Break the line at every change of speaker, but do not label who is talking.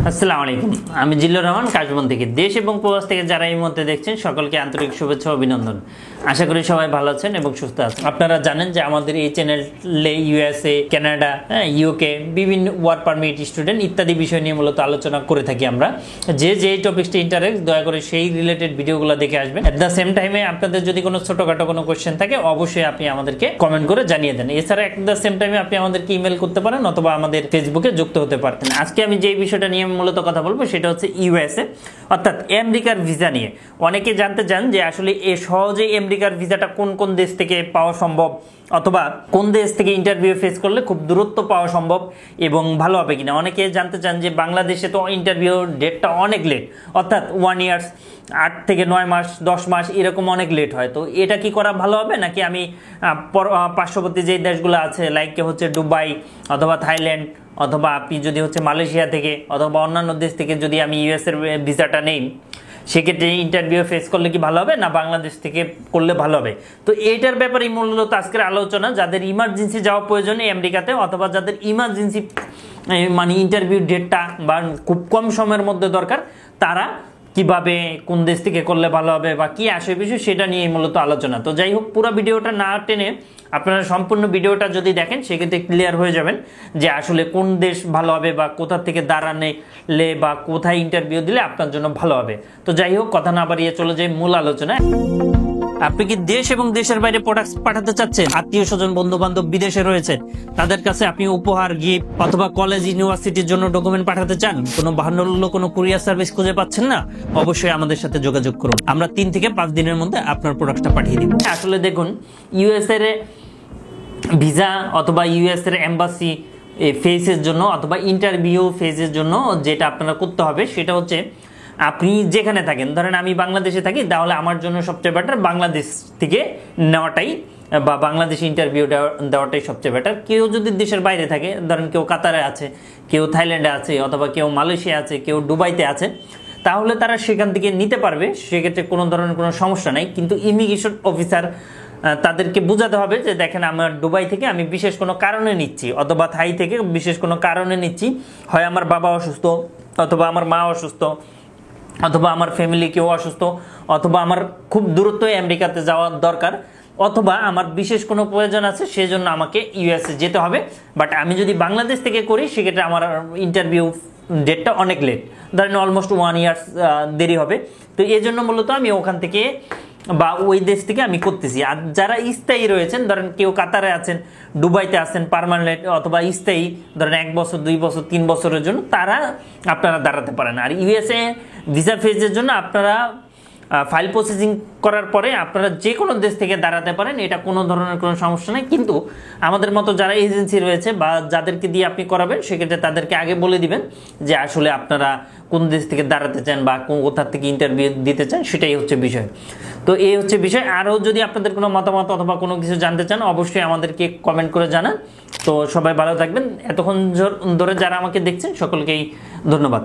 আসসালামু আলাইকুম, আমি জিল্লুর রহমান কাশবন থেকে। দেশ এবং প্রবাস থেকে যারা এই মুহূর্তে দেখছেন সকলকে আন্তরিক শুভেচ্ছা ও অভিনন্দন। আশা করি সবাই ভালো আছেন এবং সুস্থ আছেন। আপনারা জানেন যে আমাদের এই চ্যানেলে ইউএসএ, কানাডা, ইউকে বিভিন্ন ওয়ার্ক পারমিট, স্টুডেন্ট ইত্যাদি বিষয় নিয়ে মূলত আলোচনা করে থাকি আমরা। যে টপিকসটি ইন্টারেস্ট, দয়া করে সেই রিলেটেড ভিডিওগুলো দেখে আসবেন। এট দ্য সেম টাইমে আপনাদের যদি কোনো ছোটখাটো কোনো কোয়েশ্চেন থাকে অবশ্যই আপনি আমাদেরকে কমেন্ট করে জানিয়ে দেন। এছাড়া এট দ্য সেম টাইমে আপনি আমাদেরকে ইমেল করতে পারেন অথবা আমাদের ফেসবুকে যুক্ত হতে পারতেন। আজকে আমি যে বিষয়টা নিয়ে মূলত কথা বলবো সেটা হচ্ছে ইউএসএ অর্থাৎ আমেরিকার ভিসা নিয়ে। অনেকে জানতে চান যে আসলে সহজেই আমেরিকার ভিসাটা কোন কোন দেশ থেকে পাওয়া সম্ভব অথবা কোন দেশ থেকে ইন্টারভিউ ফেস করলে খুব দূরত্ব পাওয়া সম্ভব এবং ভালো হবে কিনা। অনেকে জানতে চান যে বাংলাদেশে তো ইন্টারভিউ ডেটটা অনেক লেট, অর্থাৎ 1 ইয়ার 8 থেকে 9 মাস 10 মাস এরকম অনেক লেট হয়। তো এটা কি করা ভালো হবে নাকি আমি পার্শ্ববর্তী যে দেশগুলো আছে লাইক হচ্ছে দুবাই অথবা থাইল্যান্ড অথবা আপনি যদি হচ্ছে মালয়েশিয়া থেকে অথবা অন্যান্য দেশ থেকে যদি আমি ইউএসের ভিসাটা নেই সেক্ষেত্রে ইন্টারভিউ ফেস করলে কি ভালো হবে না বাংলাদেশ থেকে করলে ভালো হবে। তো এইটার ব্যাপারে মূলত আজকের আলোচনা। যাদের ইমার্জেন্সি যাওয়া প্রয়োজন আমেরিকাতে অথবা যাদের ইমার্জেন্সি মানে ইন্টারভিউ ডেটটা বা খুব কম সময়ের মধ্যে দরকার, তারা কিভাবে কোন দেশ থেকে করলে ভালো হবে বা কি আসে বিষয় সেটা নিয়ে মূলত আলোচনা। তো যাই হোক, পুরো ভিডিওটা না টেনে আপনারা সম্পূর্ণ ভিডিওটা যদি দেখেন সেক্ষেত্রে ক্লিয়ার হয়ে যাবেন যে আসলে কোন দেশ ভালো হবে বা কোথা থেকে দাঁড়ালে বা কোথায় ইন্টারভিউ দিলে আপনার জন্য ভালো হবে। তো যাই হোক, কথা না বাড়িয়ে চলে যাই মূল আলোচনায়। আপনি কি দেশ এবং দেশের বাইরে প্রোডাক্ট পাঠাতে চাচ্ছেন? আত্মীয় স্বজন বন্ধু বান্ধব বিদেশে রয়েছে, তাদের কাছে আপনি উপহার, গিফট অথবা কলেজ ইউনিভার্সিটির জন্য ডকুমেন্ট পাঠাতে চান, কোনো বাহান্ন কোনো কুরিয়ার সার্ভিস খুঁজে পাচ্ছেন না? অবশ্যই আমাদের সাথে যোগাযোগ করুন। আমরা 3 থেকে 5 দিনের মধ্যে আপনার প্রোডাক্টটা পাঠিয়ে দিব। আসলে দেখুন, ইউএসএর ভিসা অথবা ইউএসএর এম্বাসি ফেজের জন্য অথবা ইন্টারভিউ ফেজের জন্য যেটা আপনারা করতে হবে সেটা হচ্ছে আপনি যেখানে থাকেন, ধরেন আমি বাংলাদেশে থাকি, তাহলে আমার জন্য সবচেয়ে বেটার বাংলাদেশ থেকে নেওয়াটাই বা বাংলাদেশে ইন্টারভিউ দেওয়াটাই সবচেয়ে বেটার। কেউ যদি দেশের বাইরে থাকে, ধরেন কেউ কাতারে আছে, কেউ থাইল্যান্ডে আছে অথবা কেউ মালয়েশিয়া আছে, কেউ দুবাইতে আছে, তাহলে তারা সেখান থেকে নিতে পারবে, সেক্ষেত্রে কোনো ধরনের কোনো সমস্যা নাই। কিন্তু ইমিগ্রেশন অফিসার তাদেরকে বোঝাতে হবে যে দেখেন আমার দুবাই থেকে আমি বিশেষ কোনো কারণে নিচ্ছি অথবা থাই থেকে বিশেষ কোনো কারণে নিচ্ছি, হয় আমার বাবা অসুস্থ অথবা আমার মা অসুস্থ অথবা আমার ফ্যামিলি কেউ অসুস্থ অথবা আমার খুব দূরত্ব আমেরিকাতে যাওয়ার দরকার অথবা আমার বিশেষ কোনো প্রয়োজন আছে, সেজন্য আমাকে ইউএসএ যেতে হবে। বাট আমি যদি বাংলাদেশ থেকে করি সেক্ষেত্রে আমার ইন্টারভিউ ডেটটা অনেক লেট, ধরেন অলমোস্ট 1 ইয়ার দেরি হবে। তো এই জন্য মূলত আমি ওখান থেকে বা ওই দেশ থেকে আমি করতেছি। আর যারা স্থায়ী রয়েছেন, ধরেন কেউ কাতারে আছেন, দুবাইতে আছেন পার্মানেন্ট অথবা স্থায়ী, ধরেন 1 বছর 2 বছর 3 বছরের জন্য, তারা আপনারা দাঁড়াতে পারেন। আর ইউএসএ ভিসা ফেজের জন্য আপনারা ফাইল প্রসেসিং করার পরে আপনারা যে কোনো দেশ থেকে দাঁড়াতে পারেন, এটা কোনো ধরনের কোনো সমস্যা নেই। কিন্তু আমাদের মতো যারা এজেন্সি রয়েছে বা যাদেরকে দিয়ে আপনি করাবেন সেক্ষেত্রে তাদেরকে আগে বলে দিবেন যে আসলে আপনারা কোন দেশ থেকে দাঁড়াতে চান বা কোথা থেকে ইন্টারভিউ দিতে চান, সেটাই হচ্ছে বিষয়। তো এই হচ্ছে বিষয়। আরও যদি আপনাদের কোনো মতামত অথবা কোনো কিছু জানতে চান অবশ্যই আমাদেরকে কমেন্ট করে জানান। তো সবাই ভালো থাকবেন। এতক্ষণ ধরে যারা আমাকে দেখছেন সকলকেই ধন্যবাদ।